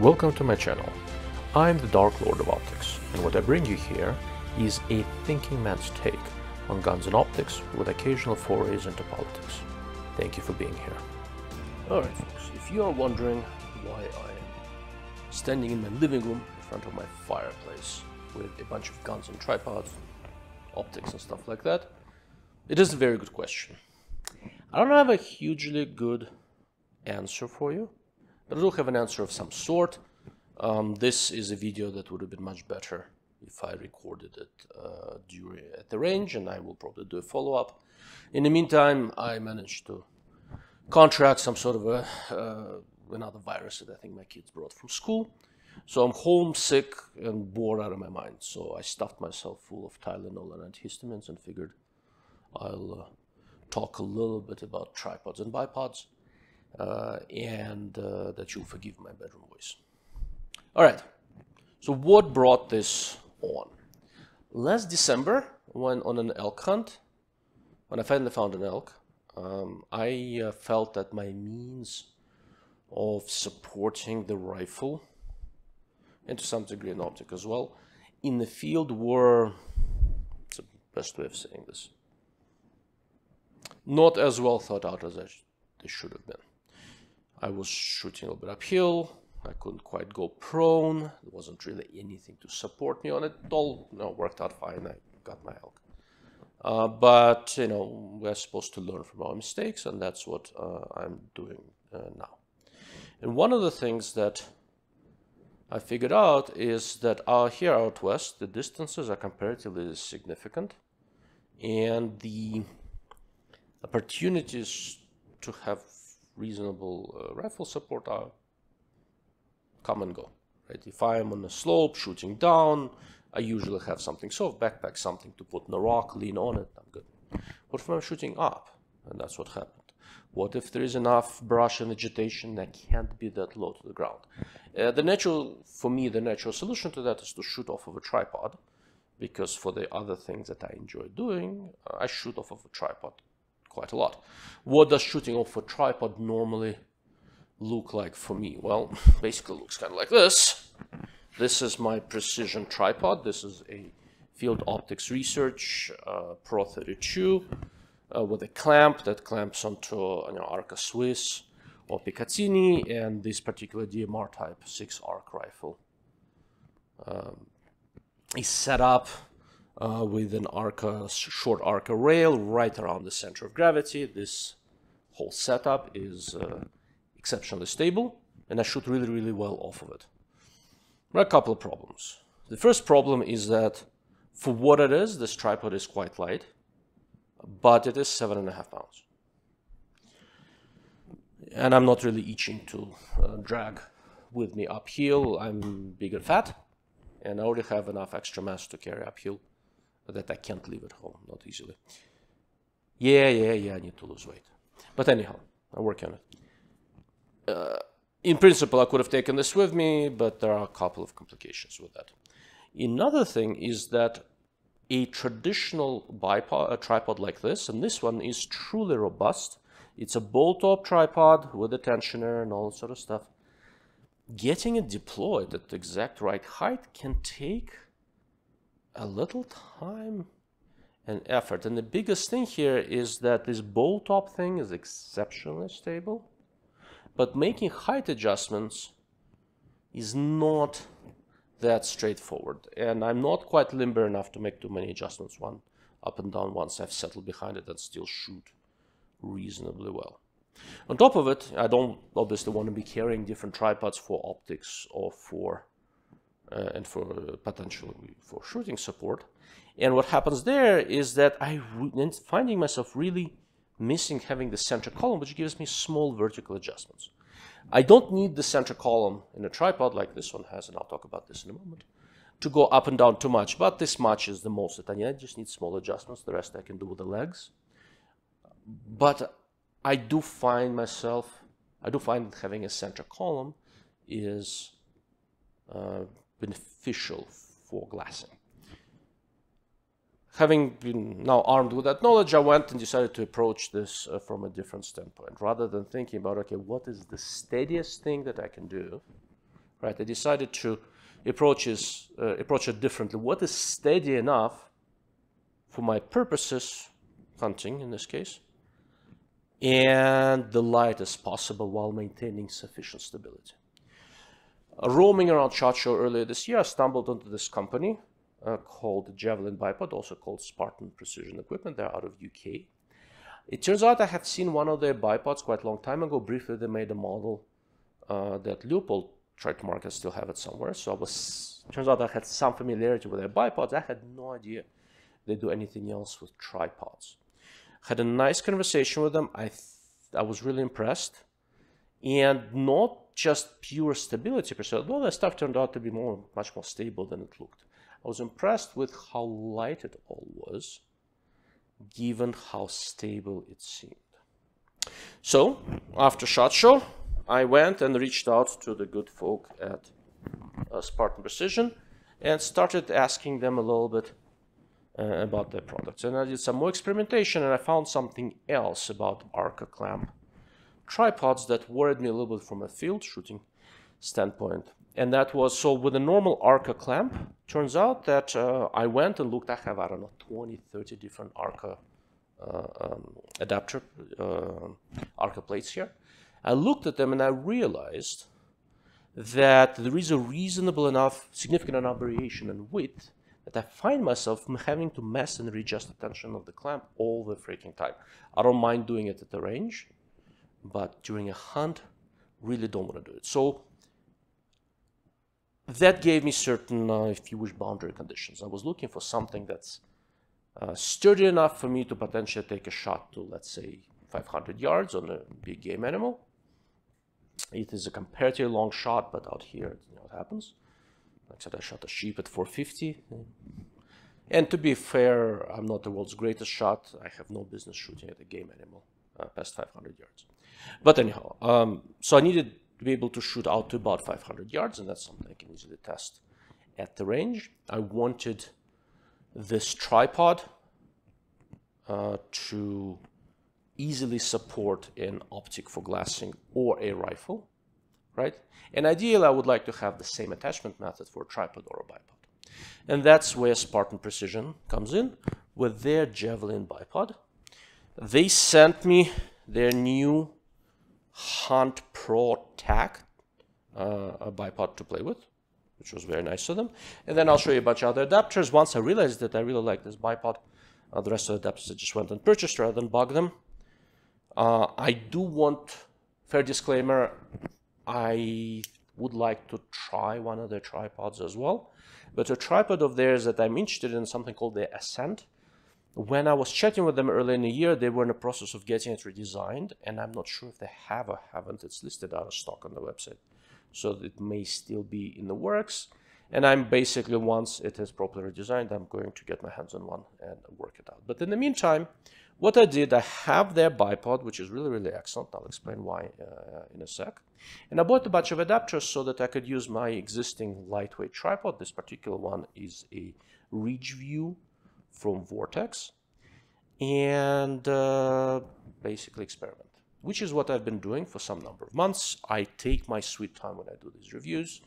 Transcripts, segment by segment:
Welcome to my channel. I'm the Dark Lord of Optics, and what I bring you here is a thinking man's take on guns and optics with occasional forays into politics. Thank you for being here. Alright folks, if you are wondering why I am standing in my living room in front of my fireplace with a bunch of guns and tripods, optics and stuff like that, it is a very good question. I don't have a hugely good answer for you, but I do have an answer of some sort. This is a video that would have been much better if I recorded it at the range, and I will probably do a follow-up. In the meantime, I managed to contract some sort of another virus that I think my kids brought from school. So I'm homesick and bored out of my mind. So I stuffed myself full of Tylenol and antihistamines and figured I'll talk a little bit about tripods and bipods, and that you'll forgive my bedroom voice. All right, so what brought this on? Last December, when on an elk hunt, when I finally found an elk, I felt that my means of supporting the rifle, and to some degree an optic as well, in the field were, it's the best way of saying this, not as well thought out as they should have been. I was shooting a little bit uphill. I couldn't quite go prone. There wasn't really anything to support me on it. It all worked out fine. I got my elk. But, we're supposed to learn from our mistakes, and that's what I'm doing now. And one of the things that I figured out is that here out west, the distances are comparatively significant, and the opportunities to have reasonable rifle support are come and go. Right? If I am on a slope shooting down, I usually have something soft, backpack, something to put in a rock, lean on it, I'm good. What if I'm shooting up? And that's what happened. What if there is enough brush and vegetation that can't be that low to the ground? For me, the natural solution to that is to shoot off of a tripod, because for the other things that I enjoy doing, I shoot off of a tripod quite a lot. What does shooting off a tripod normally look like for me? Well, basically looks kind of like this. This is my Precision tripod. This is a Field Optics Research Pro 32 with a clamp that clamps onto Arca Swiss or Picatinny, and this particular DMR type 6 arc rifle is set up with an short Arca rail right around the center of gravity. This whole setup is exceptionally stable, and I shoot really, really well off of it. There are a couple of problems. The first problem is that for what it is, this tripod is quite light, but it is 7.5 pounds. And I'm not really itching to drag with me uphill. I'm big and fat, and I already have enough extra mass to carry uphill that I can't leave at home, not easily. Yeah, I need to lose weight. But anyhow, I'm working on it. In principle, I could have taken this with me, but there are a couple of complications with that. Another thing is that a traditional tripod like this, and this one is truly robust. It's a bolt-top tripod with a tensioner and all that sort of stuff. Getting it deployed at the exact right height can take a little time and effort. And the biggest thing here is that this bolt-top thing is exceptionally stable, but making height adjustments is not that straightforward. And I'm not quite limber enough to make too many adjustments, one up and down, once I've settled behind it and still shoot reasonably well. On top of it, I don't obviously want to be carrying different tripods for optics or and for potentially for shooting support. And what happens there is that I'm finding myself really missing having the center column, which gives me small vertical adjustments. I don't need the center column in a tripod like this one has, and I'll talk about this in a moment, to go up and down too much, but this much is the most that I need. I just need small adjustments. The rest I can do with the legs. But I do find having a center column is beneficial for glassing. Having been now armed with that knowledge, I went and decided to approach this from a different standpoint. Rather than thinking about, okay, what is the steadiest thing that I can do right? I decided to approach it differently. What is steady enough for my purposes, hunting in this case, and the light as possible while maintaining sufficient stability. Roaming around SHOT Show earlier this year, I stumbled onto this company called Javelin Bipod, also called Spartan Precision Equipment. They're out of UK. It turns out I had seen one of their bipods quite a long time ago. Briefly, they made a model that Leopold tried to market. I still have it somewhere. So turns out I had some familiarity with their bipods. I had no idea they do anything else with tripods. Had a nice conversation with them. I was really impressed. And not just pure stability per se, although the stuff turned out to be much more stable than it looked. I was impressed with how light it all was, given how stable it seemed. So, after SHOT Show, I went and reached out to the good folk at Spartan Precision and started asking them a little bit about their products. And I did some more experimentation, and I found something else about Arca clamp tripods that worried me a little bit from a field shooting standpoint. And that was, so with a normal Arca clamp, turns out that I went and looked. I have, I don't know, 20, 30 different Arca adapter Arca plates here. I looked at them and I realized that there is a reasonable enough, significant enough variation in width that I find myself having to mess and readjust the tension of the clamp all the freaking time. I don't mind doing it at the range, but during a hunt, really don't want to do it. So that gave me certain, if you wish, boundary conditions. I was looking for something that's sturdy enough for me to potentially take a shot to, let's say, 500 yards on a big game animal. It is a comparatively long shot, but out here, you know what happens. Like I said, I shot a sheep at 450. And to be fair, I'm not the world's greatest shot. I have no business shooting at a game animal past 500 yards. But anyhow, so I needed to be able to shoot out to about 500 yards, and that's something I can easily test at the range. I wanted this tripod to easily support an optic for glassing or a rifle, right? And ideally, I would like to have the same attachment method for a tripod or a bipod. And that's where Spartan Precision comes in with their Javelin bipod. They sent me their new Hunt Pro TAC, a bipod to play with, which was very nice of them. And then I'll show you a bunch of other adapters. Once I realized that I really like this bipod, the rest of the adapters I just went and purchased rather than bug them. I do want, fair disclaimer, I would like to try one of their tripods as well. But a tripod of theirs that I'm interested in is something called the Ascent. When I was chatting with them earlier in the year, they were in the process of getting it redesigned, and I'm not sure if they have or haven't. It's listed out of stock on the website, so it may still be in the works. And I'm basically, once it is properly redesigned, I'm going to get my hands on one and work it out. But in the meantime, what I did, I have their bipod, which is really, really excellent. I'll explain why in a sec. And I bought a bunch of adapters so that I could use my existing lightweight tripod. This particular one is a Ridge View from Vortex, and basically experiment, which is what I've been doing for some number of months. I take my sweet time when I do these reviews.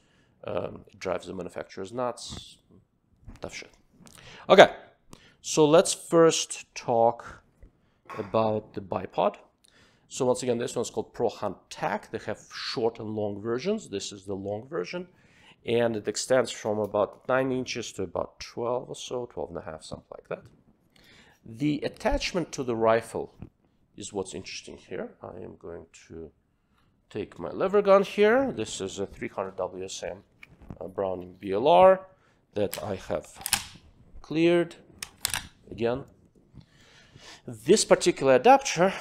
It drives the manufacturers nuts. Tough shit. Okay, so let's first talk about the bipod. So once again, this one's called Pro Hunt TAC. They have short and long versions. This is the long version, and it extends from about 9 inches to about 12 or so, 12 and a half, something like that. The attachment to the rifle is what's interesting here. I am going to take my lever gun here. This is a 300 WSM Browning BLR that I have cleared. Again, this particular adapter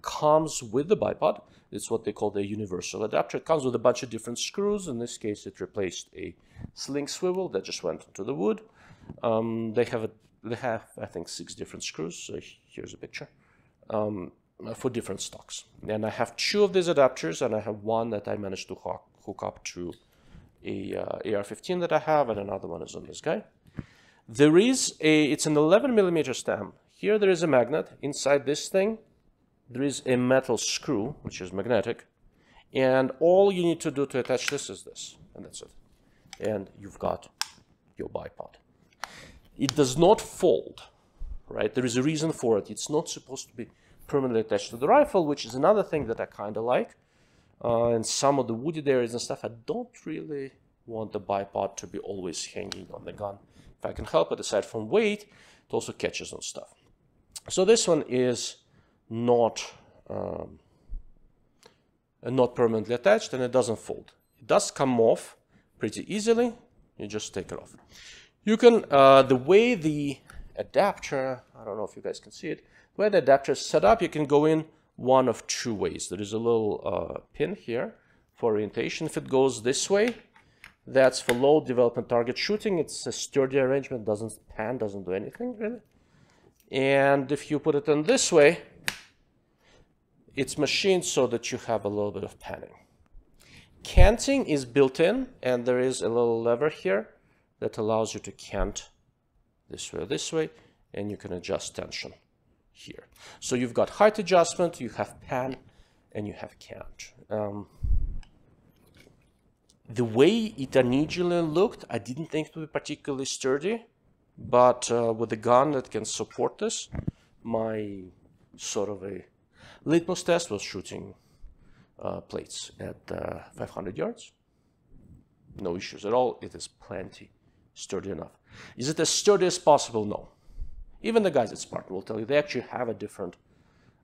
comes with the bipod. It's what they call the universal adapter. It comes with a bunch of different screws. In this case, it replaced a sling swivel that just went into the wood. They have, I think, 6 different screws. So here's a picture for different stocks. And I have 2 of these adapters, and I have one that I managed to hook up to a AR-15 that I have, and another one is on this guy. There is it's an 11mm stem. Here there is a magnet. Inside this thing, there is a metal screw, which is magnetic, And all you need to do to attach this is this, and that's it. And you've got your bipod. It does not fold, right? There is a reason for it. It's not supposed to be permanently attached to the rifle, which is another thing that I kind of like. And some of the wooded areas and stuff, I don't really want the bipod to be always hanging on the gun. If I can help it, aside from weight, it also catches on stuff. So this one is not permanently attached, and it doesn't fold. It does come off pretty easily. You just take it off. You can, the way the adapter, I don't know if you guys can see it, the way the adapter is set up, you can go in one of two ways. There is a little pin here for orientation. If it goes this way, that's for low development target shooting. It's a sturdy arrangement, doesn't pan, doesn't do anything really. And if you put it in this way, it's machined so that you have a little bit of panning. Canting is built in, and there is a little lever here that allows you to cant this way, and you can adjust tension here. So you've got height adjustment, you have pan, and you have cant. The way it initially looked, I didn't think it would be particularly sturdy, but with a gun that can support this, my sort of a litmus test was shooting plates at 500 yards. No issues at all. It is plenty sturdy enough. Is it as sturdy as possible? No. Even the guys at Spartan will tell you they actually have a different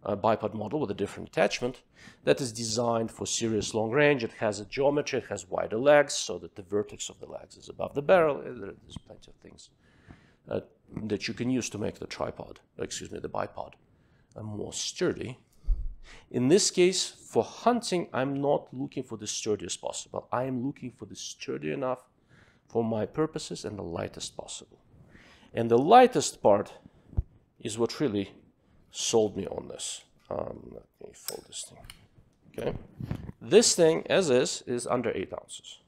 bipod model with a different attachment that is designed for serious long range. It has a geometry, it has wider legs so that the vertex of the legs is above the barrel. There's plenty of things that you can use to make the tripod, excuse me, the bipod more sturdy. In this case, for hunting, I'm not looking for the sturdiest possible. I am looking for the sturdy enough for my purposes and the lightest possible. And the lightest part is what really sold me on this. Let me fold this thing. Okay, this thing, as is under 8 ounces.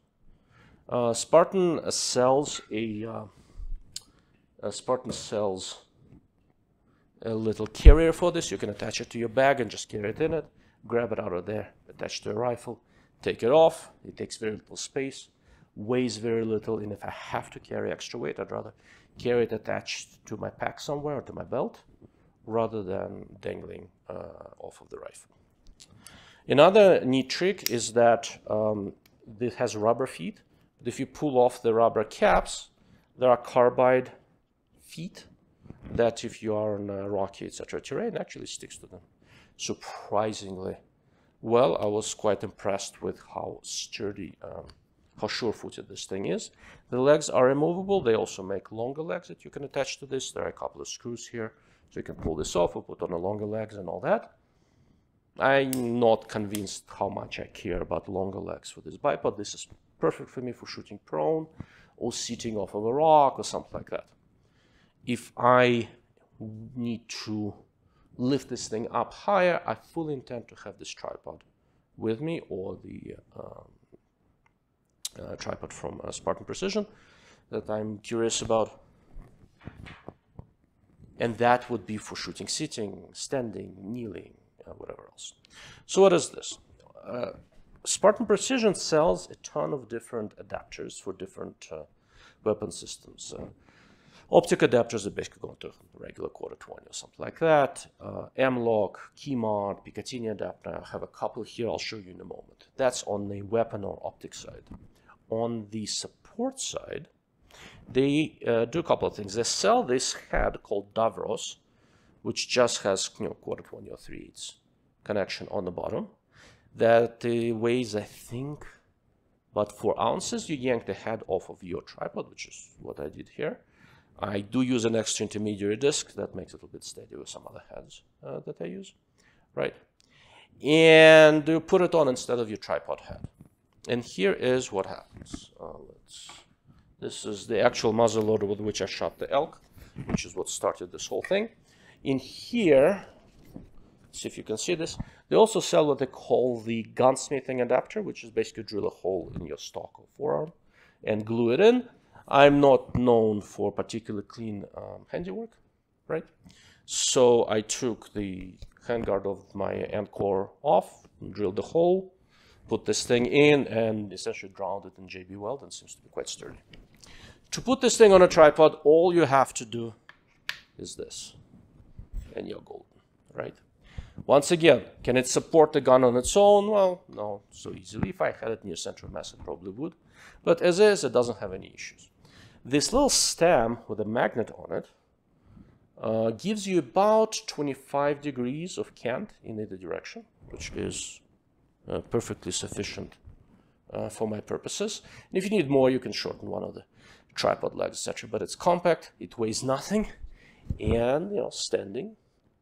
Spartan sells a little carrier for this. You can attach it to your bag and just carry it in it, grab it out of there, attach to a rifle, take it off. It takes very little space, weighs very little, and if I have to carry extra weight, I'd rather carry it attached to my pack somewhere or to my belt rather than dangling off of the rifle. Another neat trick is that it has rubber feet. But if you pull off the rubber caps, there are carbide feet that if you are on a rocky, etc. terrain, actually sticks to them surprisingly well. I was quite impressed with how sturdy, how sure-footed this thing is. The legs are removable. They also make longer legs that you can attach to this. There are a couple of screws here, so you can pull this off or put on the longer legs and all that. I'm not convinced how much I care about longer legs for this bipod. This is perfect for me for shooting prone or sitting off of a rock or something like that. If I need to lift this thing up higher, I fully intend to have this tripod with me, or the tripod from Spartan Precision that I'm curious about. And that would be for shooting sitting, standing, kneeling, whatever else. So what is this? Spartan Precision sells a ton of different adapters for different weapon systems. Optic adapters are basically going to regular quarter 20 or something like that. M-lock, Keymart, Picatinny adapter. I have a couple here. I'll show you in a moment. That's on the weapon or optic side. On the support side, they do a couple of things. They sell this head called Davros, which just has quarter 20 or 3/8 connection on the bottom. That weighs, I think, about 4 ounces. You yank the head off of your tripod, which is what I did here. I do use an extra intermediary disc that makes it a bit steady with some other heads that I use, right? And you put it on instead of your tripod head. And here is what happens. This is the actual muzzle loader with which I shot the elk, which is what started this whole thing. In here, see if you can see this, they also sell what they call the gunsmithing adapter, which is basically drill a hole in your stock or forearm and glue it in. I'm not known for particularly clean handiwork, right? So I took the handguard of my end core off, drilled the hole, put this thing in and essentially ground it in JB Weld, and seems to be quite sturdy. To put this thing on a tripod, all you have to do is this, and you're golden, right? Once again, can it support the gun on its own? Well, no, so easily. If I had it near center of mass, it probably would. But as is, it doesn't have any issues. This little stem with a magnet on it gives you about 25 degrees of cant in either direction, which is perfectly sufficient for my purposes. And if you need more, you can shorten one of the tripod legs, etc. But it's compact, it weighs nothing, and standing,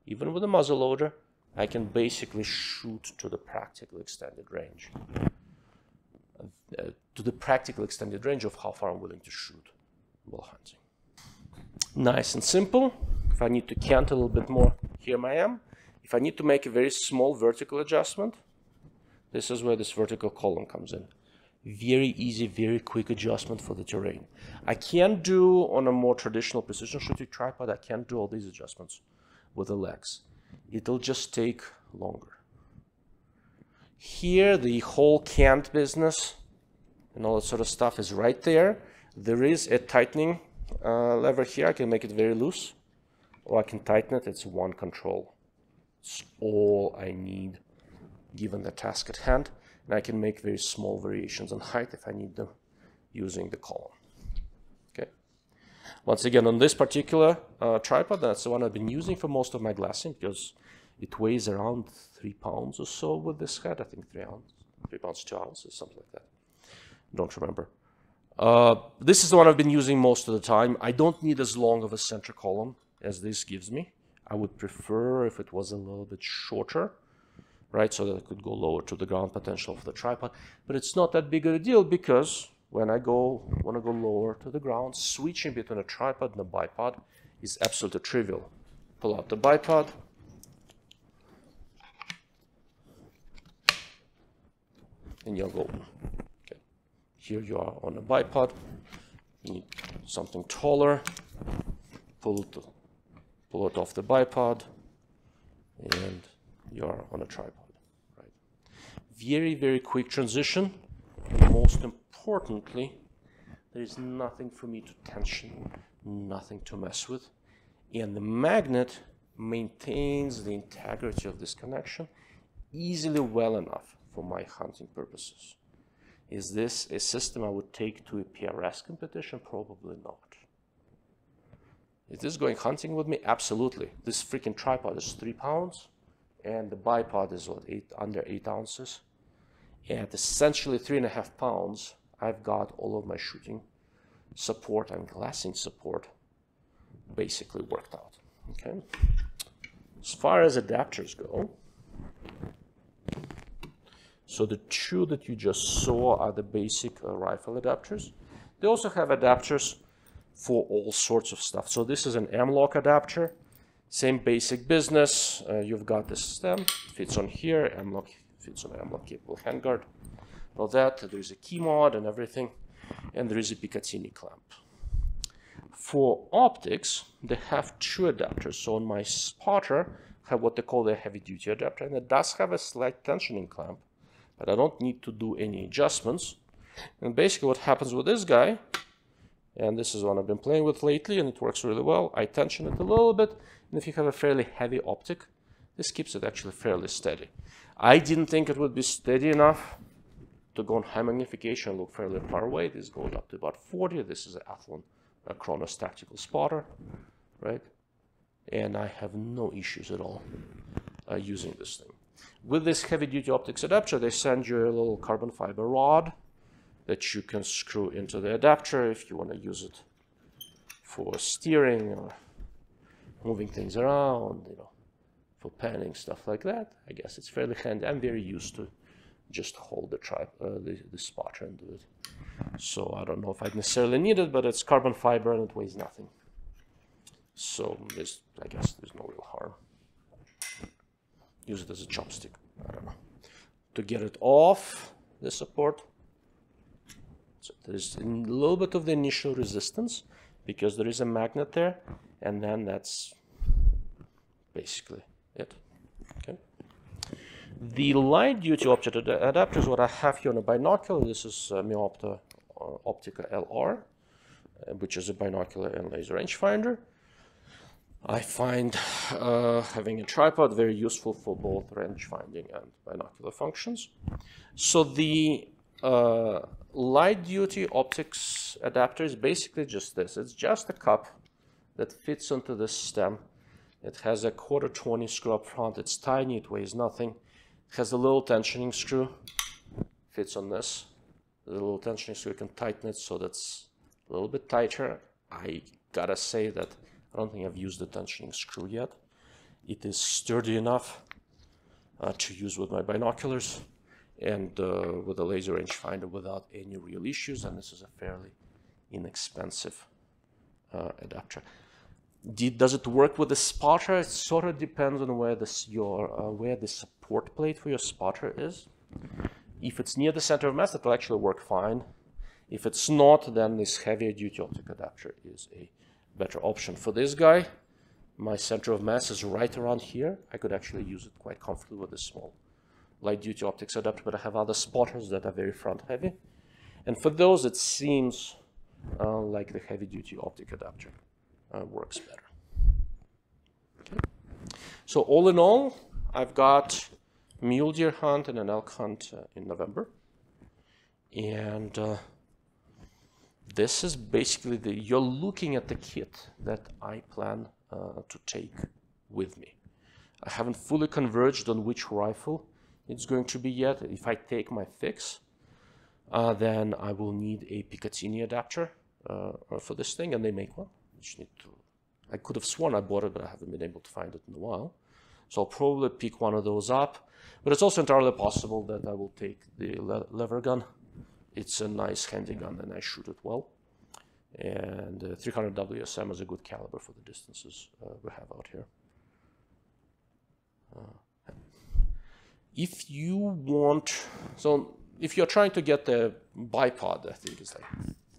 even with a muzzle loader, I can basically shoot to the practical extended range. To the practical extended range of how far I'm willing to shoot while hunting. Nice and simple. If I need to cant a little bit more, here I am. If I need to make a very small vertical adjustment, this is where this vertical column comes in. Very easy, very quick adjustment for the terrain. I can't do on a more traditional precision shooting tripod, I can't do all these adjustments with the legs. It'll just take longer. Here, the whole cant business and all that sort of stuff is right there. There is a tightening lever here. I can make it very loose, or I can tighten it. It's one control. It's all I need given the task at hand. And I can make very small variations in height if I need them using the column. Okay. Once again, on this particular tripod, that's the one I've been using for most of my glassing, because it weighs around 3 pounds or so with this head. I think 3 pounds, 2 ounces, something like that. Don't remember. This is the one I've been using most of the time. I don't need as long of a center column as this gives me. I would prefer if it was a little bit shorter, right, so that I could go lower to the ground potential of the tripod. But it's not that big of a deal, because when I want to go lower to the ground, switching between a tripod and a bipod is absolutely trivial. Pull out the bipod, and you're golden. Okay. Here you are on a bipod. You need something taller. Pull it off the bipod, and you're on a tripod. Right. Very, very quick transition. And most importantly, there is nothing for me to tension, nothing to mess with. And the magnet maintains the integrity of this connection easily well enough for my hunting purposes. Is this a system I would take to a PRS competition? Probably not. Is this going hunting with me? Absolutely. This freaking tripod is 3 pounds, and the bipod is what, under 8 ounces. At essentially 3.5 pounds, I've got all of my shooting support and glassing support basically worked out. Okay. As far as adapters go, so the two that you just saw are the basic rifle adapters. They also have adapters for all sorts of stuff. So this is an M-lock adapter, same basic business. You've got the stem, fits on here, M-lock fits on an M-lock capable handguard. All that, there's a key mod and everything, and there is a Picatinny clamp. For optics, they have 2 adapters. So on my spotter, I have what they call the heavy-duty adapter, and it does have a slight tensioning clamp, but I don't need to do any adjustments. And basically what happens with this guy, and this is one I've been playing with lately, and it works really well. I tension it a little bit, and if you have a fairly heavy optic, this keeps it actually fairly steady. I didn't think it would be steady enough to go on high magnification and look fairly far away. This goes up to about 40. This is an Athlon Chronos tactical spotter, right? And I have no issues at all using this thing. With this heavy-duty optics adapter, they send you a little carbon fiber rod that you can screw into the adapter if you want to use it for steering or moving things around, for panning, stuff like that. I guess it's fairly handy. I'm very used to just hold the spotter and do it. So I don't know if I'd necessarily need it, but it's carbon fiber and it weighs nothing. So I guess there's no real harm. Use it as a chopstick. I don't know. To get it off the support, so there's a little bit of the initial resistance because there is a magnet there, and then that's basically it. Okay. The light duty optic adapter is what I have here on a binocular. This is Meopta Optica LR, which is a binocular and laser rangefinder. I find having a tripod very useful for both rangefinding and binocular functions. So the light duty optics adapter is basically just this. It's just a cup that fits onto this stem. It has a 1/4-20 screw up front. It's tiny, it weighs nothing. It has a little tensioning screw, fits on this. The little tensioning screw, you can tighten it so that's a little bit tighter. I gotta say that I don't think I've used the tensioning screw yet. It is sturdy enough to use with my binoculars and with a laser rangefinder without any real issues, and this is a fairly inexpensive adapter. Does it work with the spotter? It sort of depends on where where the support plate for your spotter is. If it's near the center of mass, it will actually work fine. If it's not, then this heavier duty optic adapter is a better option. For this guy, my center of mass is right around here. I could actually use it quite comfortably with a small light duty optics adapter, but I have other spotters that are very front heavy. And for those, it seems like the heavy duty optic adapter works better. Okay. So all in all, I've got mule deer hunt and an elk hunt in November. And this is basically you're looking at the kit that I plan to take with me. I haven't fully converged on which rifle it's going to be yet. If I take my fix, then I will need a Picatinny adapter for this thing, and they make one. I could have sworn I bought it, but I haven't been able to find it in a while. So I'll probably pick one of those up. But it's also entirely possible that I will take the lever gun. It's a nice handy gun and I shoot it well. And 300 WSM is a good caliber for the distances we have out here. If you're trying to get the Bipod, I think it's like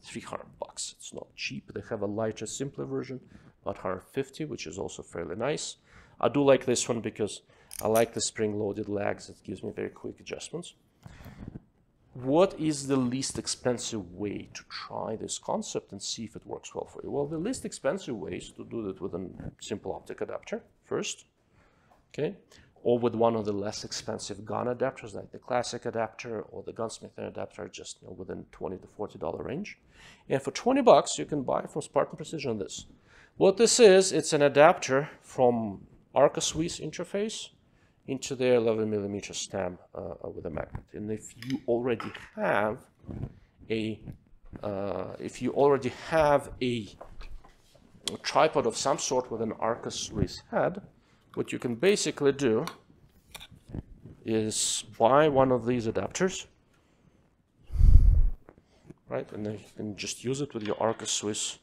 $300. It's not cheap. They have a lighter, simpler version, about 150, which is also fairly nice. I do like this one because I like the spring-loaded legs. It gives me very quick adjustments. What is the least expensive way to try this concept and see if it works well for you? Well, the least expensive way is to do it with a simple optic adapter first, okay? Or with one of the less expensive gun adapters, like the classic adapter or the gunsmith adapter, just within $20 to $40 range. And for $20, you can buy from Spartan Precision this. What this is, it's an adapter from Arca Swiss interface into their 11mm stem with a magnet. And if you already have a tripod of some sort with an Arca Swiss head, what you can basically do is buy one of these adapters, right? And then you can just use it with your Arca Swiss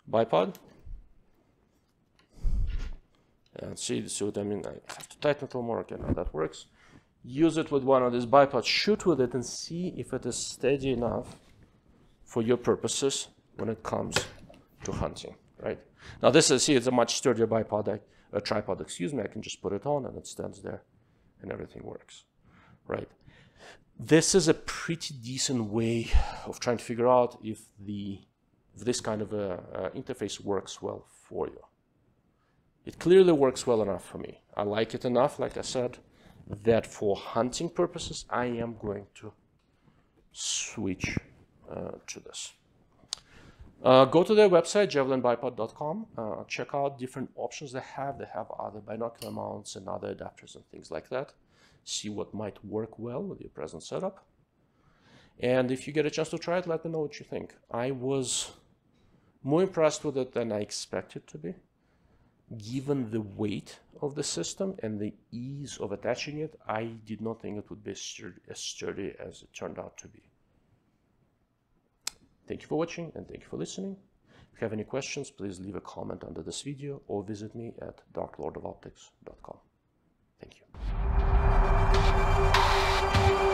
bipod. And see what I mean? I have to tighten it a little more. Okay, now that works. Use it with one of these bipods, shoot with it, and see if it is steady enough for your purposes when it comes to hunting, right? Now this is, see, it's a much sturdier tripod, excuse me. I can just put it on and it stands there and everything works, right? This is a pretty decent way of trying to figure out if this kind of interface works well for you. It clearly works well enough for me. I like it enough, like I said, that for hunting purposes, I am going to switch to this. Go to their website, javelinbipod.com. Check out different options they have. They have other binocular mounts and other adapters and things like that. See what might work well with your present setup. And if you get a chance to try it, let me know what you think. I was more impressed with it than I expected to be, given the weight of the system and the ease of attaching it. I did not think it would be as sturdy as it turned out to be. Thank you for watching and thank you for listening. If you have any questions, please leave a comment under this video or visit me at darklordofoptics.com. Thank you.